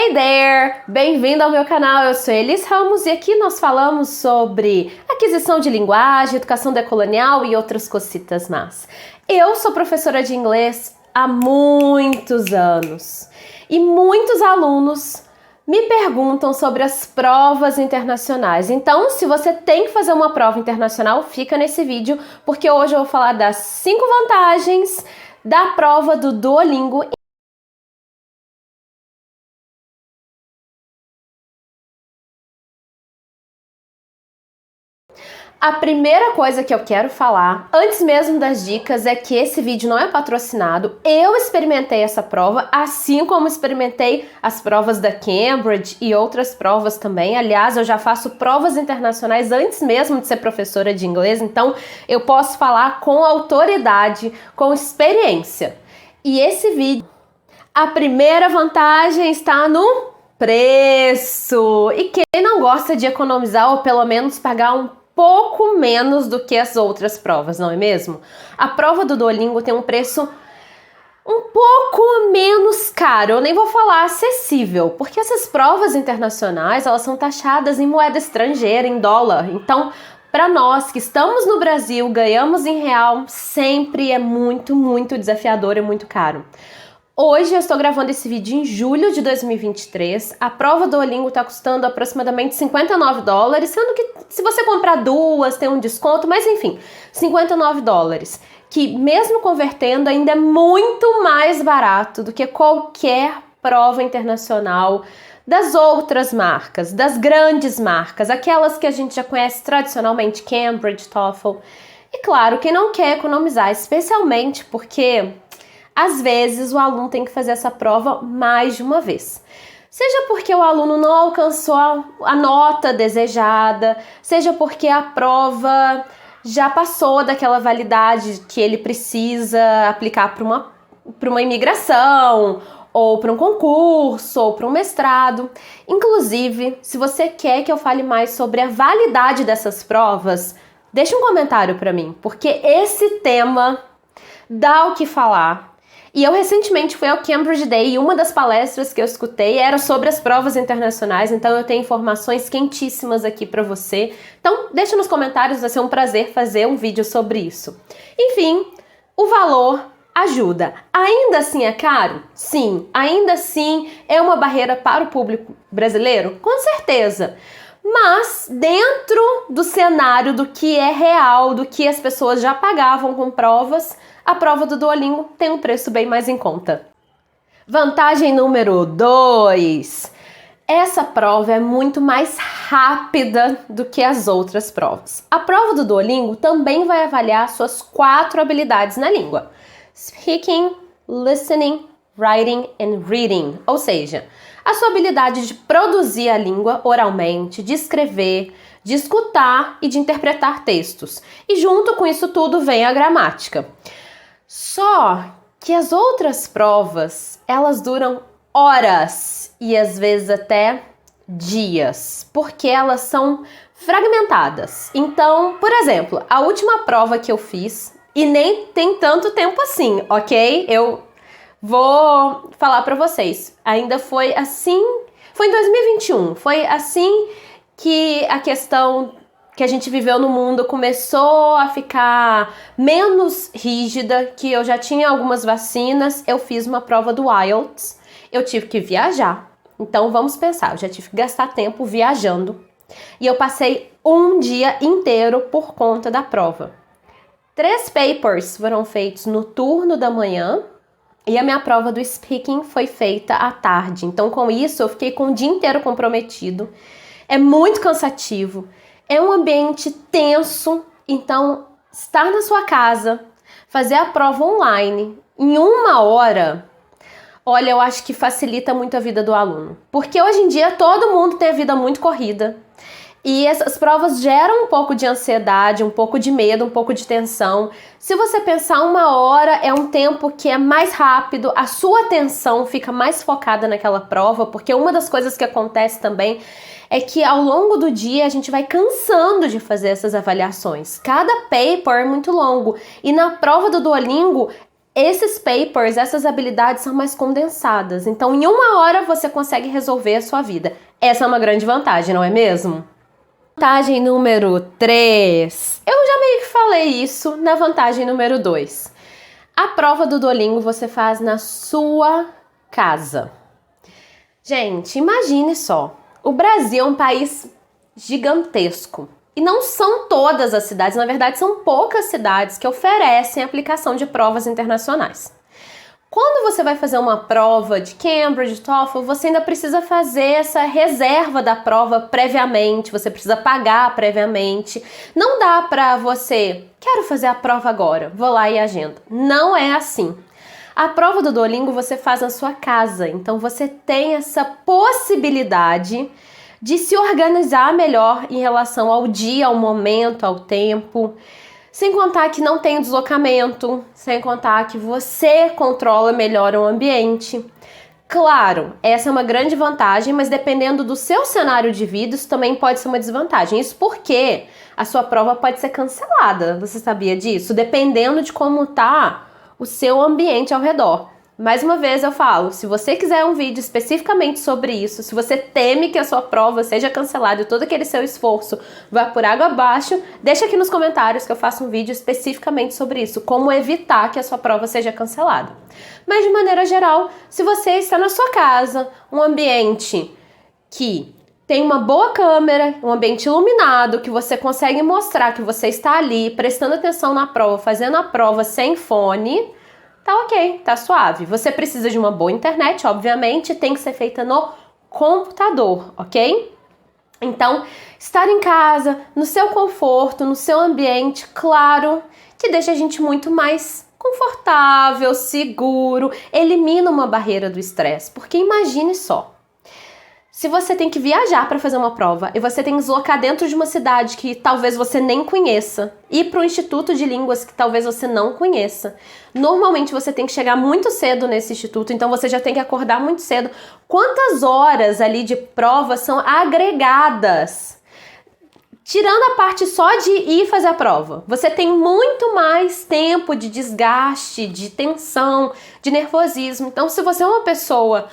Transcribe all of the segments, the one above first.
Hey there! Bem-vindo ao meu canal, eu sou Elis Ramos e aqui nós falamos sobre aquisição de linguagem, educação decolonial e outras cositas más. Eu sou professora de inglês há muitos anos e muitos alunos me perguntam sobre as provas internacionais. Então, se você tem que fazer uma prova internacional, fica nesse vídeo, porque hoje eu vou falar das 5 vantagens da prova do Duolingo. A primeira coisa que eu quero falar, antes mesmo das dicas, é que esse vídeo não é patrocinado. Eu experimentei essa prova, assim como experimentei as provas da Cambridge e outras provas também. Aliás, eu já faço provas internacionais antes mesmo de ser professora de inglês, então eu posso falar com autoridade, com experiência. E esse vídeo, a primeira vantagem está no preço. E quem não gosta de economizar ou pelo menos pagar um pouco menos do que as outras provas, não é mesmo? A prova do Duolingo tem um preço um pouco menos caro, eu nem vou falar acessível, porque essas provas internacionais, elas são taxadas em moeda estrangeira, em dólar. Então, para nós que estamos no Brasil, ganhamos em real, sempre é muito desafiador e muito caro. Hoje eu estou gravando esse vídeo em julho de 2023, a prova do Duolingo está custando aproximadamente $59, sendo que se você comprar duas tem um desconto, mas enfim, $59, que mesmo convertendo ainda é muito mais barato do que qualquer prova internacional das outras marcas, das grandes marcas, aquelas que a gente já conhece tradicionalmente, Cambridge, TOEFL. E claro, quem não quer economizar, especialmente porque às vezes o aluno tem que fazer essa prova mais de uma vez. Seja porque o aluno não alcançou a nota desejada, seja porque a prova já passou daquela validade que ele precisa aplicar para uma imigração, ou para um concurso, ou para um mestrado. Inclusive, se você quer que eu fale mais sobre a validade dessas provas, deixa um comentário para mim, porque esse tema dá o que falar. E eu recentemente fui ao Cambridge Day e uma das palestras que eu escutei era sobre as provas internacionais, então eu tenho informações quentíssimas aqui para você. Então deixa nos comentários, vai ser um prazer fazer um vídeo sobre isso. Enfim, o valor ajuda. Ainda assim é caro? Sim. Ainda assim é uma barreira para o público brasileiro? Com certeza. Mas dentro do cenário do que é real, do que as pessoas já pagavam com provas, a prova do Duolingo tem um preço bem mais em conta. Vantagem número 2. Essa prova é muito mais rápida do que as outras provas. A prova do Duolingo também vai avaliar suas 4 habilidades na língua: speaking, listening, writing and reading, ou seja, a sua habilidade de produzir a língua oralmente, de escrever, de escutar e de interpretar textos. E junto com isso tudo vem a gramática. Só que as outras provas, elas duram horas e às vezes até dias, porque elas são fragmentadas. Então, por exemplo, a última prova que eu fiz, e nem tem tanto tempo assim, ok? Eu vou falar para vocês, ainda foi assim, foi em 2021, foi assim que a questão que a gente viveu no mundo começou a ficar menos rígida, que eu já tinha algumas vacinas, eu fiz uma prova do IELTS, eu tive que viajar. Então vamos pensar, eu já tive que gastar tempo viajando e eu passei um dia inteiro por conta da prova. 3 papers foram feitos no turno da manhã e a minha prova do speaking foi feita à tarde. Então com isso eu fiquei com o dia inteiro comprometido. É muito cansativo. É um ambiente tenso, então estar na sua casa, fazer a prova online em 1 hora, olha, eu acho que facilita muito a vida do aluno. Porque hoje em dia todo mundo tem a vida muito corrida e essas provas geram um pouco de ansiedade, um pouco de medo, um pouco de tensão. Se você pensar 1 hora é um tempo que é mais rápido, a sua atenção fica mais focada naquela prova, porque uma das coisas que acontece também é que ao longo do dia a gente vai cansando de fazer essas avaliações. Cada paper é muito longo e na prova do Duolingo esses papers, essas habilidades são mais condensadas. Então, em 1 hora você consegue resolver a sua vida. Essa é uma grande vantagem, não é mesmo? Vantagem número 3. Eu já meio que falei isso na vantagem número 2. A prova do Duolingo você faz na sua casa. Gente, imagine só. O Brasil é um país gigantesco. E não são todas as cidades, na verdade são poucas cidades que oferecem aplicação de provas internacionais. Quando você vai fazer uma prova de Cambridge, TOEFL, você ainda precisa fazer essa reserva da prova previamente, você precisa pagar previamente. Não dá pra você, quero fazer a prova agora, vou lá e agendo. Não é assim. A prova do Duolingo você faz na sua casa, então você tem essa possibilidade de se organizar melhor em relação ao dia, ao momento, ao tempo. Sem contar que não tem deslocamento, sem contar que você controla melhor o ambiente. Claro, essa é uma grande vantagem, mas dependendo do seu cenário de vida, isso também pode ser uma desvantagem. Isso porque a sua prova pode ser cancelada. Você sabia disso? Dependendo de como tá o seu ambiente ao redor. Mais uma vez eu falo, se você quiser um vídeo especificamente sobre isso, se você teme que a sua prova seja cancelada e todo aquele seu esforço vá por água abaixo, deixa aqui nos comentários que eu faço um vídeo especificamente sobre isso, como evitar que a sua prova seja cancelada. Mas de maneira geral, se você está na sua casa, um ambiente que tem uma boa câmera, um ambiente iluminado, que você consegue mostrar que você está ali, prestando atenção na prova, fazendo a prova sem fone, tá ok, tá suave. Você precisa de uma boa internet, obviamente, tem que ser feita no computador, ok? Então, estar em casa, no seu conforto, no seu ambiente, claro, que deixa a gente muito mais confortável, seguro, elimina uma barreira do estresse, porque imagine só. Se você tem que viajar para fazer uma prova e você tem que deslocar dentro de uma cidade que talvez você nem conheça, ir para um instituto de línguas que talvez você não conheça, normalmente você tem que chegar muito cedo nesse instituto, então você já tem que acordar muito cedo. Quantas horas ali de prova são agregadas? Tirando a parte só de ir fazer a prova, você tem muito mais tempo de desgaste, de tensão, de nervosismo. Então, se você é uma pessoa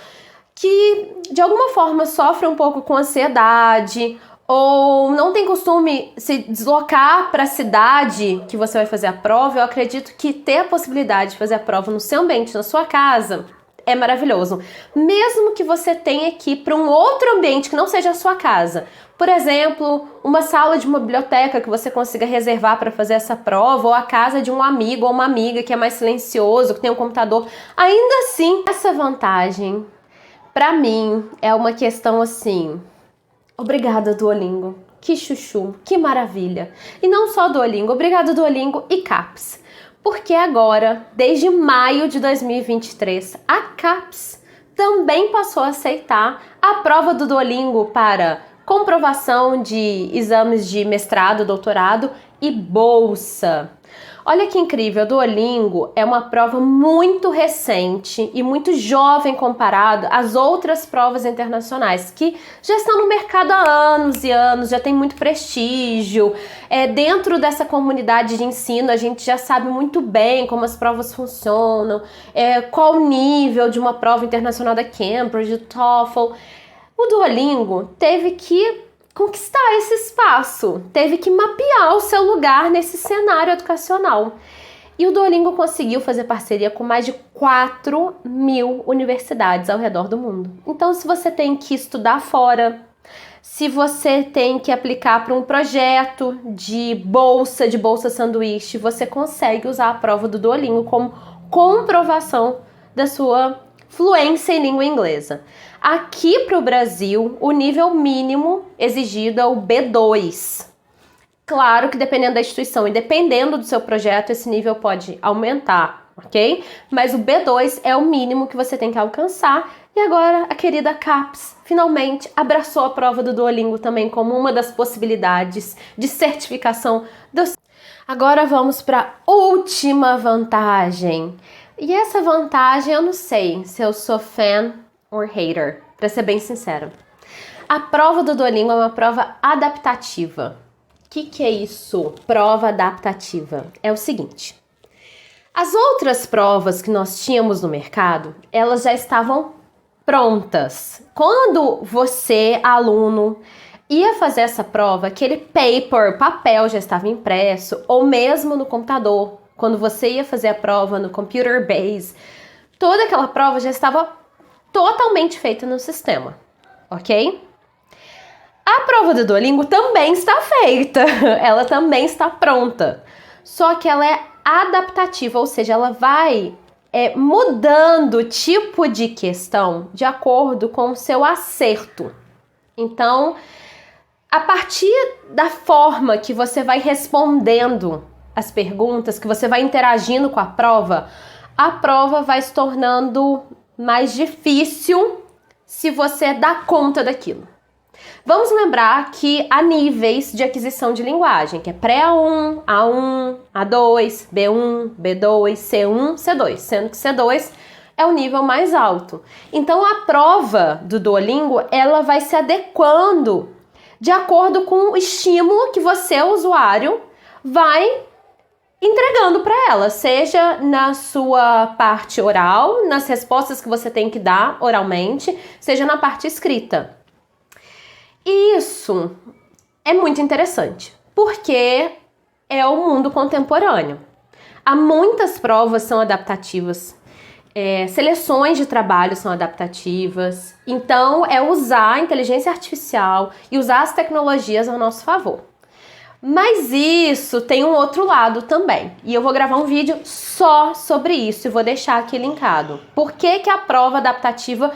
que de alguma forma sofre um pouco com ansiedade ou não tem costume se deslocar para a cidade que você vai fazer a prova, eu acredito que ter a possibilidade de fazer a prova no seu ambiente, na sua casa, é maravilhoso. Mesmo que você tenha que ir para um outro ambiente que não seja a sua casa. Por exemplo, uma sala de uma biblioteca que você consiga reservar para fazer essa prova, ou a casa de um amigo ou uma amiga que é mais silencioso, que tem um computador. Ainda assim, essa vantagem pra mim, é uma questão assim, obrigada Duolingo, que chuchu, que maravilha. E não só Duolingo, obrigada Duolingo e CAPES. Porque agora, desde maio de 2023, a CAPES também passou a aceitar a prova do Duolingo para comprovação de exames de mestrado, doutorado e bolsa. Olha que incrível, o Duolingo é uma prova muito recente e muito jovem comparado às outras provas internacionais que já estão no mercado há anos e anos, já tem muito prestígio. Dentro dessa comunidade de ensino a gente já sabe muito bem como as provas funcionam, qual o nível de uma prova internacional da Cambridge, do TOEFL. O Duolingo teve que conquistar esse espaço, teve que mapear o seu lugar nesse cenário educacional. E o Duolingo conseguiu fazer parceria com mais de 4.000 universidades ao redor do mundo. Então, se você tem que estudar fora, se você tem que aplicar para um projeto de bolsa sanduíche, você consegue usar a prova do Duolingo como comprovação da sua fluência em língua inglesa. Aqui para o Brasil, o nível mínimo exigido é o B2. Claro que dependendo da instituição e dependendo do seu projeto, esse nível pode aumentar, ok? Mas o B2 é o mínimo que você tem que alcançar. E agora a querida CAPES finalmente abraçou a prova do Duolingo também como uma das possibilidades de certificação dos... Agora vamos para a última vantagem. E essa vantagem eu não sei se eu sou fan or hater, para ser bem sincera. A prova do Duolingo é uma prova adaptativa. O que é isso? Prova adaptativa. É o seguinte. As outras provas que nós tínhamos no mercado, elas já estavam prontas. Quando você, aluno, ia fazer essa prova, aquele papel já estava impresso, ou mesmo no computador, quando você ia fazer a prova no Computer Base, toda aquela prova já estava totalmente feita no sistema, ok? A prova do Duolingo também está feita, ela também está pronta, só que ela é adaptativa, ou seja, ela vai mudando o tipo de questão de acordo com o seu acerto. Então, a partir da forma que você vai respondendo as perguntas, que você vai interagindo com a prova vai se tornando mais difícil se você dá conta daquilo. Vamos lembrar que há níveis de aquisição de linguagem, que é pré-A1, A1, A2, B1, B2, C1, C2, sendo que C2 é o nível mais alto. Então a prova do Duolingo, ela vai se adequando de acordo com o estímulo que você, usuário, vai entregando para ela, seja na sua parte oral, nas respostas que você tem que dar oralmente, seja na parte escrita. E isso é muito interessante, porque é o mundo contemporâneo. Há muitas provas são adaptativas, seleções de trabalho são adaptativas, então é usar a inteligência artificial e usar as tecnologias ao nosso favor. Mas isso tem um outro lado também, e eu vou gravar um vídeo só sobre isso e vou deixar aqui linkado. Por que que a prova adaptativa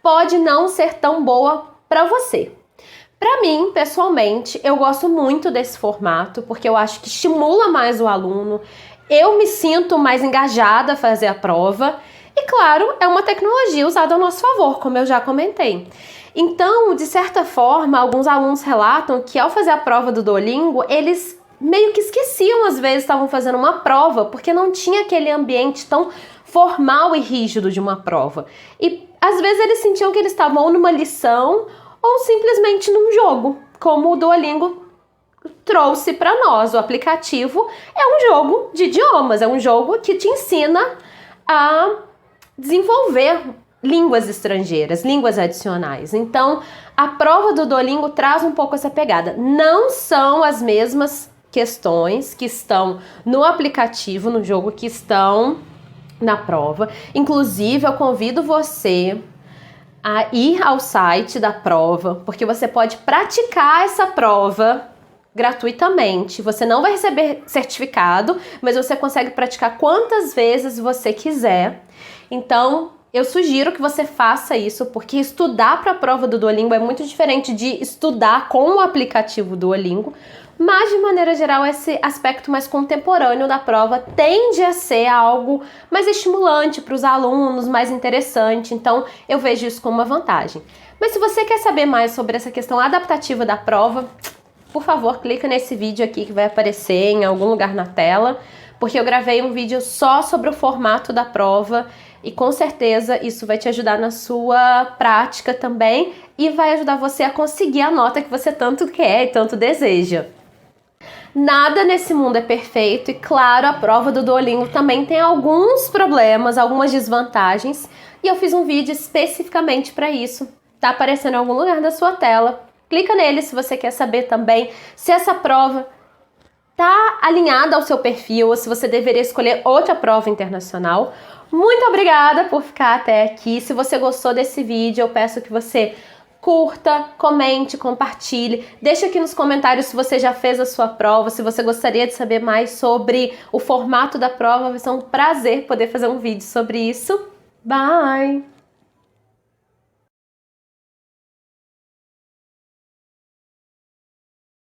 pode não ser tão boa para você? Para mim, pessoalmente, eu gosto muito desse formato, porque eu acho que estimula mais o aluno, eu me sinto mais engajada a fazer a prova, e claro, é uma tecnologia usada ao nosso favor, como eu já comentei. Então, de certa forma, alguns alunos relatam que ao fazer a prova do Duolingo, eles meio que esqueciam, às vezes, estavam fazendo uma prova, porque não tinha aquele ambiente tão formal e rígido de uma prova. E às vezes eles sentiam que eles estavam ou numa lição ou simplesmente num jogo, como o Duolingo trouxe para nós. O aplicativo é um jogo de idiomas, é um jogo que te ensina a desenvolver línguas estrangeiras, línguas adicionais. Então, a prova do Duolingo traz um pouco essa pegada. Não são as mesmas questões que estão no aplicativo, no jogo, que estão na prova. Inclusive, eu convido você a ir ao site da prova, porque você pode praticar essa prova gratuitamente. Você não vai receber certificado, mas você consegue praticar quantas vezes você quiser. Então, eu sugiro que você faça isso, porque estudar para a prova do Duolingo é muito diferente de estudar com o aplicativo Duolingo, mas de maneira geral esse aspecto mais contemporâneo da prova tende a ser algo mais estimulante para os alunos, mais interessante, então eu vejo isso como uma vantagem. Mas se você quer saber mais sobre essa questão adaptativa da prova, por favor, clica nesse vídeo aqui que vai aparecer em algum lugar na tela, porque eu gravei um vídeo só sobre o formato da prova e com certeza isso vai te ajudar na sua prática também e vai ajudar você a conseguir a nota que você tanto quer e tanto deseja. Nada nesse mundo é perfeito e, claro, a prova do Duolingo também tem alguns problemas, algumas desvantagens, e eu fiz um vídeo especificamente para isso. Tá aparecendo em algum lugar da sua tela. Clica nele se você quer saber também se essa prova tá alinhada ao seu perfil ou se você deveria escolher outra prova internacional. Muito obrigada por ficar até aqui. Se você gostou desse vídeo, eu peço que você curta, comente, compartilhe. Deixa aqui nos comentários se você já fez a sua prova, se você gostaria de saber mais sobre o formato da prova. Vai ser um prazer poder fazer um vídeo sobre isso. Bye!